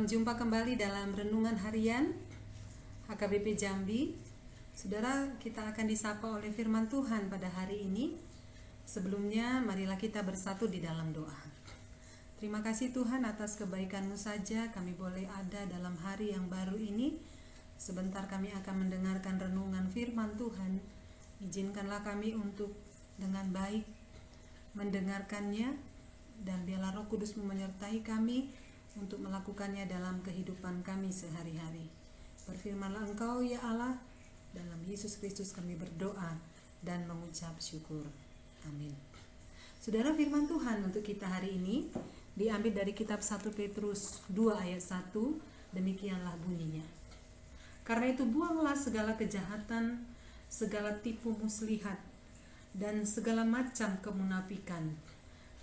Selamat jumpa kembali dalam Renungan Harian HKBP Jambi. Saudara, kita akan disapa oleh firman Tuhan pada hari ini. Sebelumnya, marilah kita bersatu di dalam doa. Terima kasih Tuhan atas kebaikan-Mu saja kami boleh ada dalam hari yang baru ini. Sebentar kami akan mendengarkan renungan firman Tuhan. Izinkanlah kami untuk dengan baik mendengarkannya, dan biarlah Roh Kudus-Mu menyertai kami untuk melakukannya dalam kehidupan kami sehari-hari. Berfirmanlah Engkau ya Allah, dalam Yesus Kristus kami berdoa dan mengucap syukur. Amin. Saudara, firman Tuhan untuk kita hari ini diambil dari kitab 1 Petrus 2 ayat 1. Demikianlah bunyinya. Karena itu buanglah segala kejahatan, segala tipu muslihat, dan segala macam kemunafikan,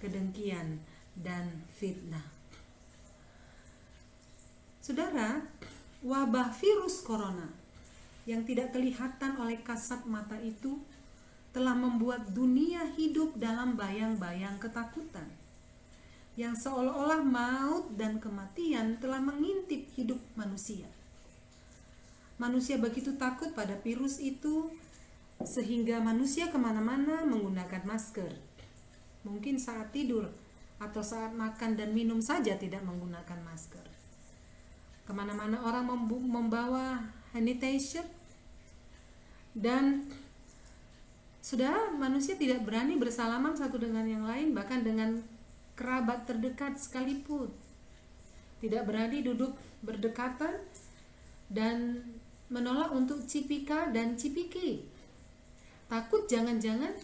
kedengkian, dan fitnah. Saudara, wabah virus corona yang tidak kelihatan oleh kasat mata itu telah membuat dunia hidup dalam bayang-bayang ketakutan, yang seolah-olah maut dan kematian telah mengintip hidup manusia. Manusia begitu takut pada virus itu sehingga manusia kemana-mana menggunakan masker. Mungkin saat tidur atau saat makan dan minum saja tidak menggunakan masker. Kemana-mana orang membawa hand sanitizer, dan sudah manusia tidak berani bersalaman satu dengan yang lain, bahkan dengan kerabat terdekat sekalipun. Tidak berani duduk berdekatan dan menolak untuk cipika dan cipiki. Takut jangan-jangan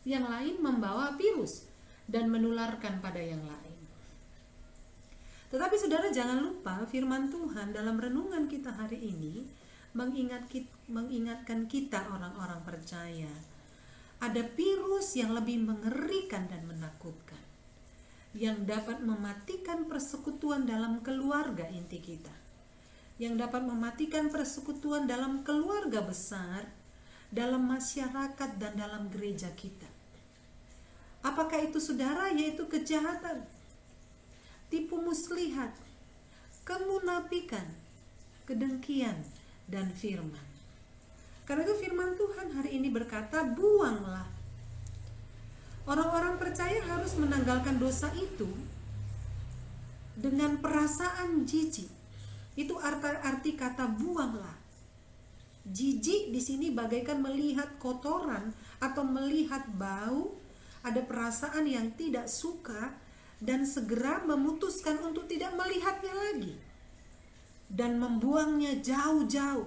yang lain membawa virus dan menularkan pada yang lain. Tetapi saudara, jangan lupa firman Tuhan dalam renungan kita hari ini mengingatkan kita orang-orang percaya. Ada virus yang lebih mengerikan dan menakutkan, yang dapat mematikan persekutuan dalam keluarga inti kita, yang dapat mematikan persekutuan dalam keluarga besar, dalam masyarakat, dan dalam gereja kita. Apakah itu saudara? Yaitu kejahatan, tipu muslihat, kemunafikan, kedengkian, dan firman. Karena itu firman Tuhan hari ini berkata, buanglah. Orang-orang percaya harus menanggalkan dosa itu dengan perasaan jijik. Itu arti kata buanglah. Jijik di sini bagaikan melihat kotoran atau melihat bau, ada perasaan yang tidak suka, dan segera memutuskan untuk tidak melihatnya lagi dan membuangnya jauh-jauh.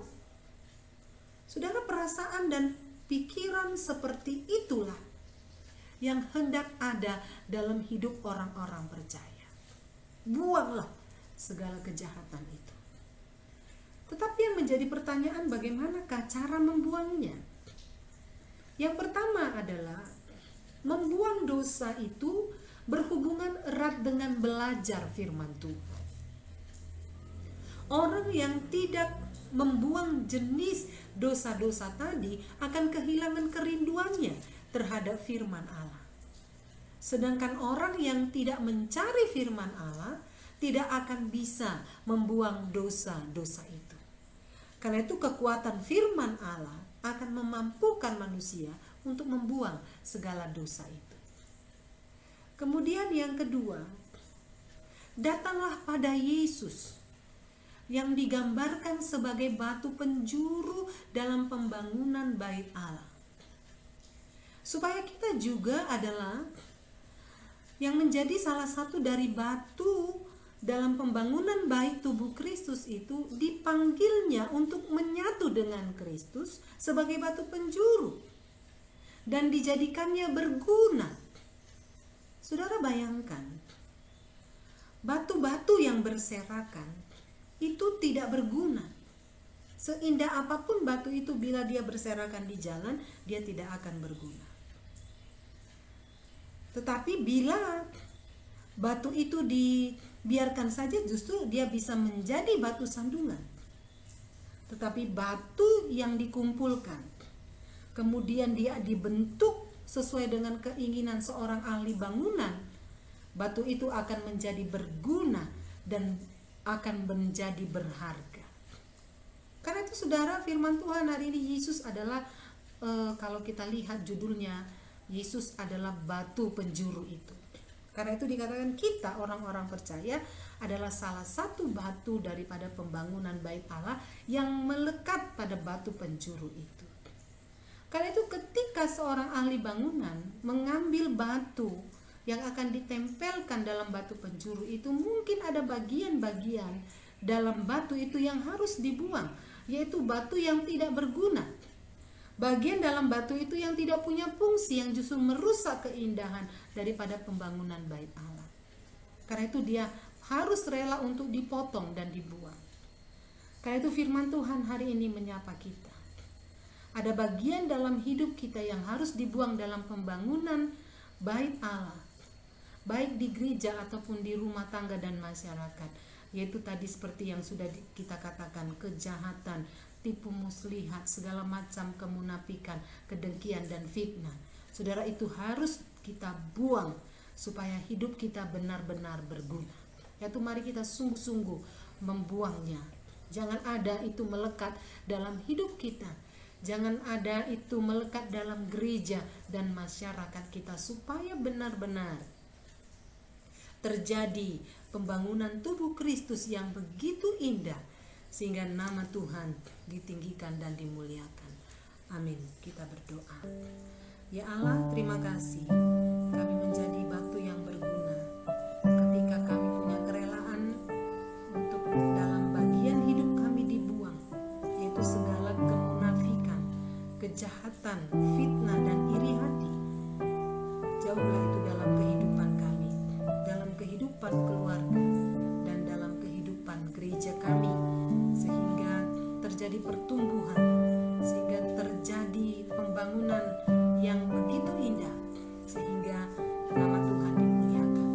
Saudara, perasaan dan pikiran seperti itulah yang hendak ada dalam hidup orang-orang percaya. Buanglah segala kejahatan itu. Tetapi yang menjadi pertanyaan, bagaimanakah cara membuangnya? Yang pertama adalah membuang dosa itu berhubungan erat dengan belajar firman Tuhan. Orang yang tidak membuang jenis dosa-dosa tadi akan kehilangan kerinduannya terhadap firman Allah. Sedangkan orang yang tidak mencari firman Allah tidak akan bisa membuang dosa-dosa itu. Karena itu kekuatan firman Allah akan memampukan manusia untuk membuang segala dosa itu. Kemudian yang kedua, datanglah pada Yesus yang digambarkan sebagai batu penjuru dalam pembangunan bait Allah. Supaya kita juga adalah yang menjadi salah satu dari batu dalam pembangunan bait tubuh Kristus itu, dipanggilnya untuk menyatu dengan Kristus sebagai batu penjuru dan dijadikannya berguna. Saudara, bayangkan, batu-batu yang berserakan itu tidak berguna. Seindah apapun batu itu, bila dia berserakan di jalan, dia tidak akan berguna. Tetapi bila batu itu dibiarkan saja, justru dia bisa menjadi batu sandungan. Tetapi batu yang dikumpulkan, kemudian dia dibentuk sesuai dengan keinginan seorang ahli bangunan, batu itu akan menjadi berguna dan akan menjadi berharga. Karena itu saudara, firman Tuhan hari ini Yesus adalah kalau kita lihat judulnya, Yesus adalah batu penjuru itu. Karena itu dikatakan kita orang-orang percaya adalah salah satu batu daripada pembangunan bait Allah yang melekat pada batu penjuru itu. Karena itu ketika seorang ahli bangunan mengambil batu yang akan ditempelkan dalam batu penjuru itu, mungkin ada bagian-bagian dalam batu itu yang harus dibuang, yaitu batu yang tidak berguna. Bagian dalam batu itu yang tidak punya fungsi, yang justru merusak keindahan daripada pembangunan bait Allah. Karena itu dia harus rela untuk dipotong dan dibuang. Karena itu firman Tuhan hari ini menyapa kita. Ada bagian dalam hidup kita yang harus dibuang dalam pembangunan bait Allah, baik di gereja ataupun di rumah tangga dan masyarakat. Yaitu tadi seperti yang sudah kita katakan, kejahatan, tipu muslihat, segala macam kemunafikan, kedengkian dan fitnah. Saudara, itu harus kita buang supaya hidup kita benar-benar berguna. Yaitu mari kita sungguh-sungguh membuangnya. Jangan ada itu melekat dalam hidup kita. Jangan ada itu melekat dalam gereja dan masyarakat kita, supaya benar-benar terjadi pembangunan tubuh Kristus yang begitu indah, sehingga nama Tuhan ditinggikan dan dimuliakan. Amin. Kita berdoa. Ya Allah, terima kasih kami menjadi batu yang berguna ketika kami punya kerelaan untuk dalam bagian hidup kami dibuang, yaitu segala kemunafikan, kejahatan, fitnah dan iri hati. Jauhlah itu dalam kehidupan kami, dalam kehidupan keluarga, dan dalam kehidupan gereja kami, sehingga terjadi pertumbuhan, sehingga terjadi pembangunan yang begitu indah, sehingga nama Tuhan dimuliakan.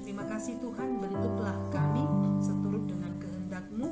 Terima kasih Tuhan, bentuklah kami seturut dengan kehendak-Mu,